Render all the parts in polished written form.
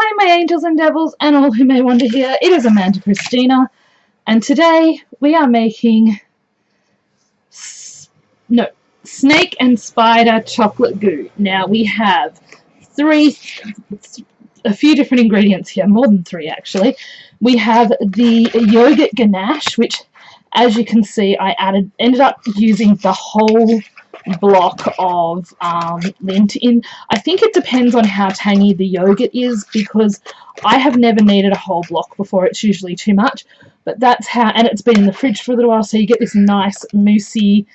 Hi my angels and devils and all who may wander here, it is Amanda Christina, and today we are making snake and spider chocolate goo. Now we have a few different ingredients here, more than three actually. We have the Yoghurt Ganache, which as you can see I ended up using the whole block of lint in. I think it depends on how tangy the yogurt is, because I have never needed a whole block before. It's usually too much, but that's how, and it's been in the fridge for a little while, so you get this nice moussey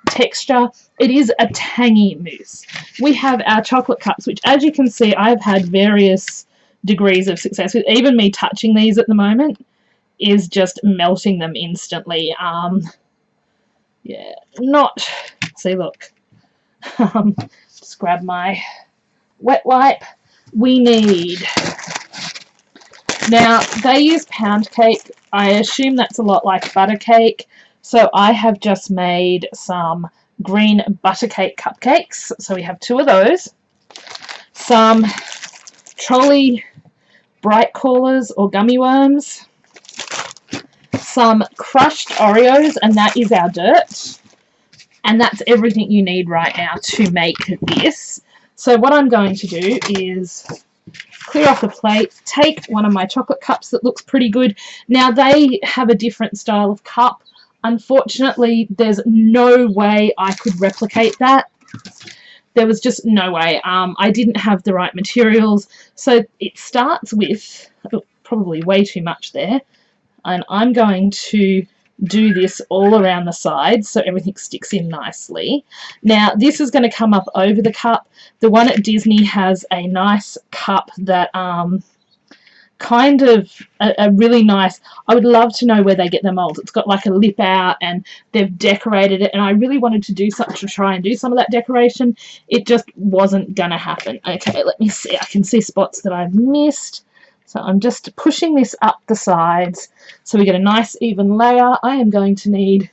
texture. It is a tangy mousse. We have our chocolate cups, which as you can see I've had various degrees of success with. Even me touching these at the moment is just melting them instantly. Yeah, not, see, look, just grab my wet wipe. We need, now they use pound cake. I assume that's a lot like butter cake, so I have just made some green butter cake cupcakes. So we have two of those, some trolley bright callers or gummy worms, some crushed Oreos, and that is our dirt. And that's everything you need right now to make this. So what I'm going to do is clear off the plate, take one of my chocolate cups that looks pretty good. Now they have a different style of cup. Unfortunately, there's no way I could replicate that. There was just no way. I didn't have the right materials. So it starts with, probably way too much there, and I'm going to do this all around the sides so everything sticks in nicely. Now this is going to come up over the cup. The one at Disney has a nice cup that kind of a really nice, I would love to know where they get the molds. It's got like a lip out and they've decorated it, and I really wanted to do something to try and do some of that decoration. It just wasn't gonna happen. Okay, let me see. I can see spots that I've missed. So I'm just pushing this up the sides so we get a nice even layer. I am going to need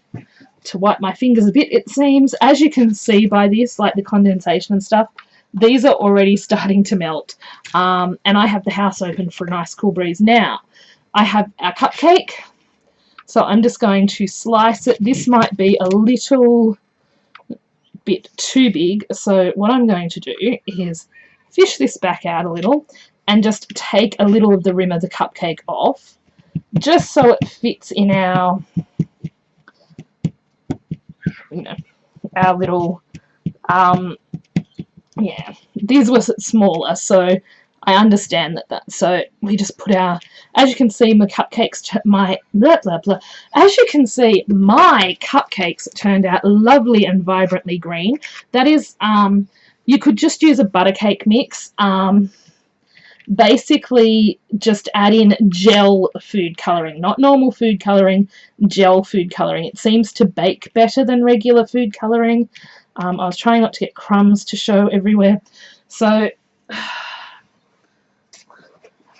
to wipe my fingers a bit, it seems. As you can see by this, like the condensation and stuff, these are already starting to melt. And I have the house open for a nice cool breeze. Now, I have our cupcake. So I'm just going to slice it. This might be a little bit too big. So what I'm going to do is fish this back out a little and just take a little of the rim of the cupcake off, just so it fits in our, our little, yeah, these were smaller, so I understand that. So we just put our, as you can see, my cupcakes, as you can see, my cupcakes turned out lovely and vibrantly green. That is, you could just use a butter cake mix. Basically just add in gel food colouring, not normal food colouring, gel food colouring. It seems to bake better than regular food colouring. I was trying not to get crumbs to show everywhere. So,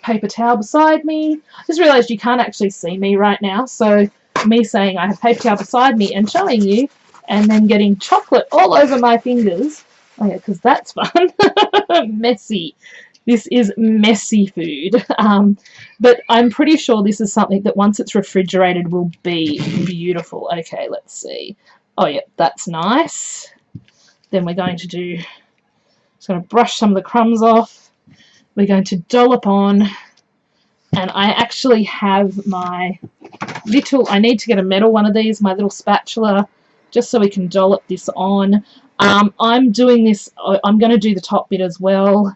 paper towel beside me. I just realised you can't actually see me right now, so me saying I have paper towel beside me and showing you, and then getting chocolate all over my fingers. Oh yeah, because that's fun. Messy. This is messy food, but I'm pretty sure this is something that once it's refrigerated will be beautiful. Okay, let's see. Oh yeah, that's nice. Then we're going to do, just going to brush some of the crumbs off. We're going to dollop on, and I actually have my little, I need to get a metal one of these, my little spatula, just so we can dollop this on. I'm doing this, I'm going to do the top bit as well.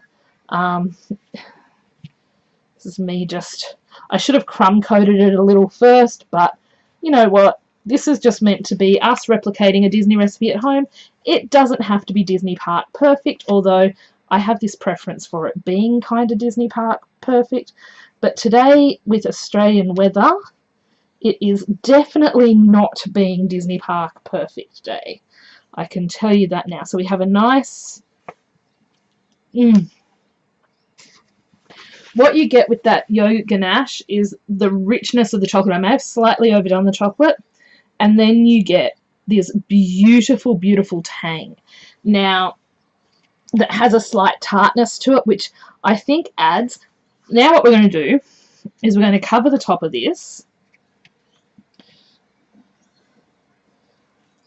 This is me just, I should have crumb coated it a little first, but you know what, this is just meant to be us replicating a Disney recipe at home. It doesn't have to be Disney Park perfect, although I have this preference for it being kind of Disney Park perfect. But today, with Australian weather, it is definitely not being Disney Park perfect day. I can tell you that now. So we have a nice, what you get with that Yoghurt Ganache is the richness of the chocolate. I may have slightly overdone the chocolate, and then you get this beautiful, beautiful tang. Now, that has a slight tartness to it, which I think adds Now what we're going to do is we're going to cover the top of this.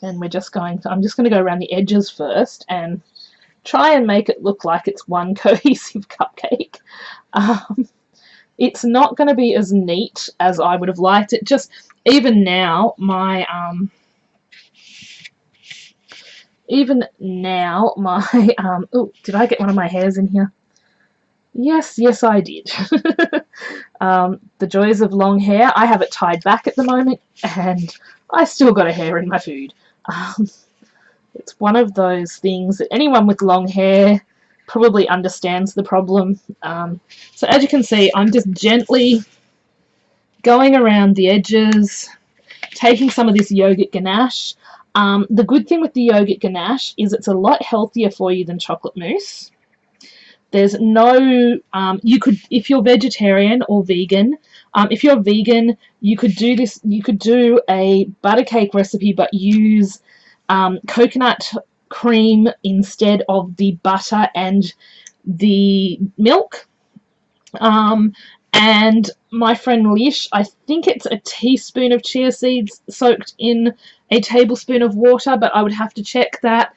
And we're just going to, I'm just going to go around the edges first and try and make it look like it's one cohesive cupcake. It's not going to be as neat as I would have liked it. Just even now, my oh, did I get one of my hairs in here? Yes, yes, I did. The joys of long hair. I have it tied back at the moment, and I still got a hair in my food. It's one of those things that anyone with long hair probably understands the problem. So as you can see, I'm just gently going around the edges, taking some of this Yoghurt Ganache. The good thing with the Yoghurt Ganache is it's a lot healthier for you than chocolate mousse. There's no, you could, if you're vegetarian or vegan, if you're vegan, you could do this, you could do a butter cake recipe but use coconut cream instead of the butter and the milk. And my friend Lish, I think it's a teaspoon of chia seeds soaked in a tablespoon of water, but I would have to check that,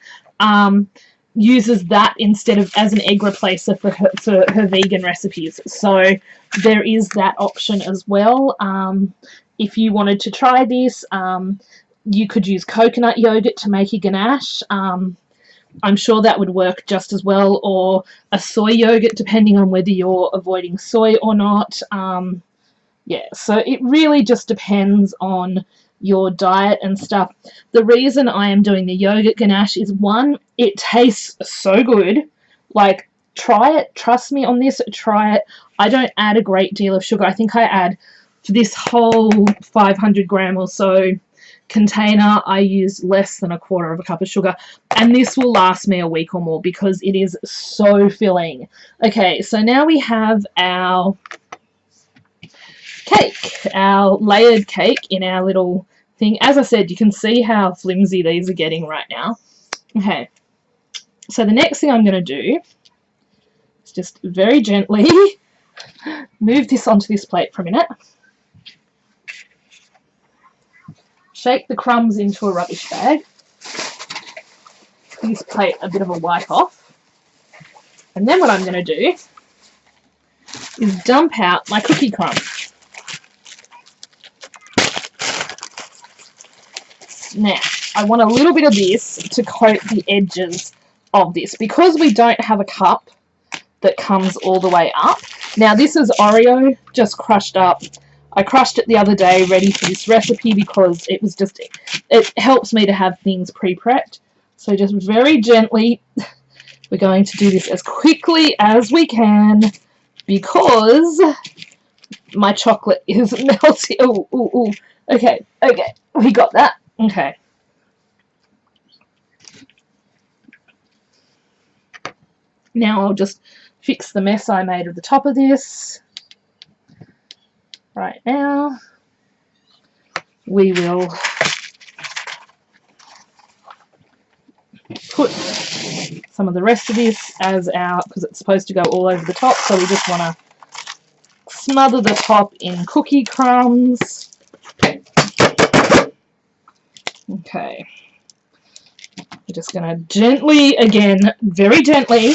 uses that instead of as an egg replacer for her vegan recipes. So there is that option as well. If you wanted to try this, you could use coconut yogurt to make a ganache. I'm sure that would work just as well, or a soy yogurt depending on whether you're avoiding soy or not. Yeah, so it really just depends on your diet and stuff. The reason I am doing the yogurt ganache is, one, it tastes so good. Like, try it. Trust me on this. Try it. I don't add a great deal of sugar. I think I add, for this whole 500 gram or so container, I use less than 1/4 cup of sugar, and this will last me a week or more because it is so filling. Okay, so now we have our cake, our layered cake in our little thing. As I said, you can see how flimsy these are getting right now. Okay, so the next thing I'm going to do is just very gently move this onto this plate for a minute. Shake the crumbs into a rubbish bag. Give this plate a bit of a wipe off. And then what I'm going to do is dump out my cookie crumbs. Now, I want a little bit of this to coat the edges of this, because we don't have a cup that comes all the way up. Now, this is Oreo, just crushed up. I crushed it the other day ready for this recipe because it was just, it helps me to have things pre-prepped. So just very gently, we're going to do this as quickly as we can because my chocolate is melting. Oh, oh, oh. Okay, okay, we got that. Okay. Now I'll just fix the mess I made at the top of this. Right now, we will put some of the rest of this as our, because it's supposed to go all over the top, so we just want to smother the top in cookie crumbs. Okay. We're just going to gently, again, very gently,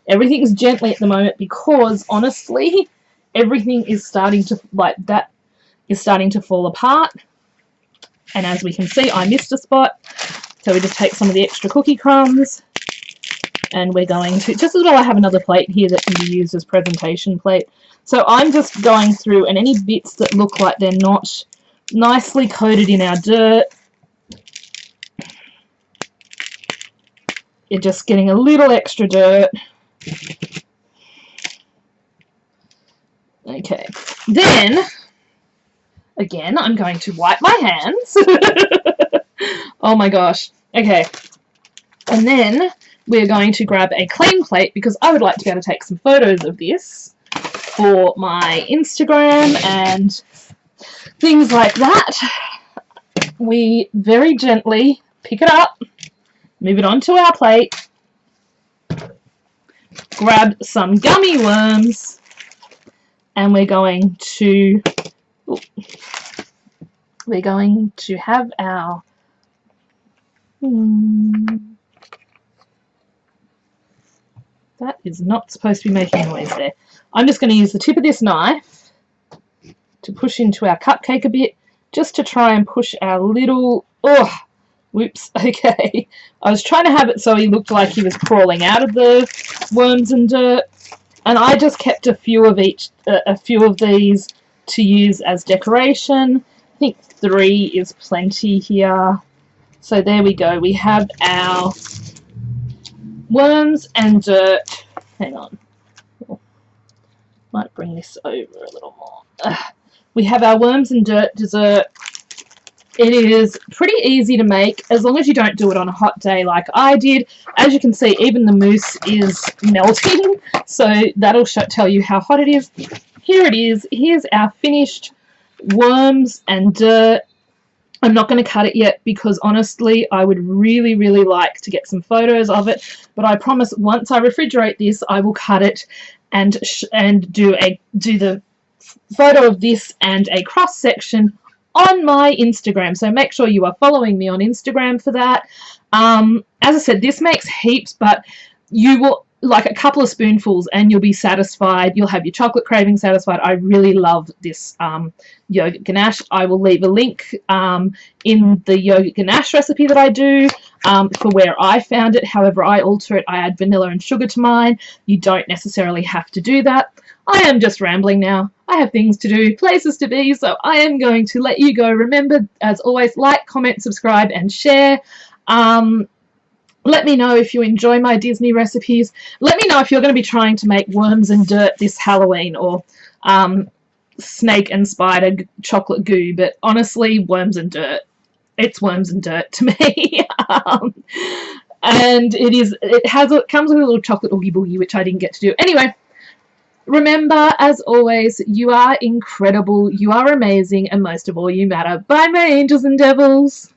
everything is gently at the moment because, honestly, everything is starting to, like, that is starting to fall apart. And as we can see, I missed a spot. So we just take some of the extra cookie crumbs and we're going to, just as well I have another plate here that can be used as presentation plate. So I'm just going through, and any bits that look like they're not nicely coated in our dirt, you're just getting a little extra dirt. Okay, then, again, I'm going to wipe my hands. Oh my gosh. Okay, and then we're going to grab a clean plate because I would like to be able to take some photos of this for my Instagram and things like that. We very gently pick it up, move it onto our plate, grab some gummy worms, and we're going to have our that is not supposed to be making noise there. I'm just going to use the tip of this knife to push into our cupcake a bit, just to try and push our little, oh, whoops, okay. I was trying to have it so he looked like he was crawling out of the worms and dirt, and I just kept a few of these to use as decoration. I think 3 is plenty here. So there we go. We have our worms and dirt. Hang on. Might bring this over a little more. We have our worms and dirt dessert. It is pretty easy to make as long as you don't do it on a hot day like I did. As you can see, even the mousse is melting, so that'll tell you how hot it is. Here it is. Here's our finished worms and dirt. I'm not going to cut it yet because honestly I would really like to get some photos of it, but I promise once I refrigerate this I will cut it and do the photo of this and a cross section on my Instagram, so make sure you are following me on Instagram for that. As I said, this makes heaps, but you will like a couple of spoonfuls and you'll be satisfied. You'll have your chocolate craving satisfied. I really love this yogurt ganache. I will leave a link in the yogurt ganache recipe that I do for where I found it. However, I alter it. I add vanilla and sugar to mine. You don't necessarily have to do that. I am just rambling now. I have things to do, places to be, so I am going to let you go. Remember, as always, like, comment, subscribe, and share. Let me know if you enjoy my Disney recipes. Let me know if you're going to be trying to make worms and dirt this Halloween, or snake and spider chocolate goo. But honestly, worms and dirt. It's worms and dirt to me. And it comes with a little chocolate oogie boogie, which I didn't get to do. Anyway, remember, as always, you are incredible, you are amazing, and most of all, you matter. Bye, my angels and devils.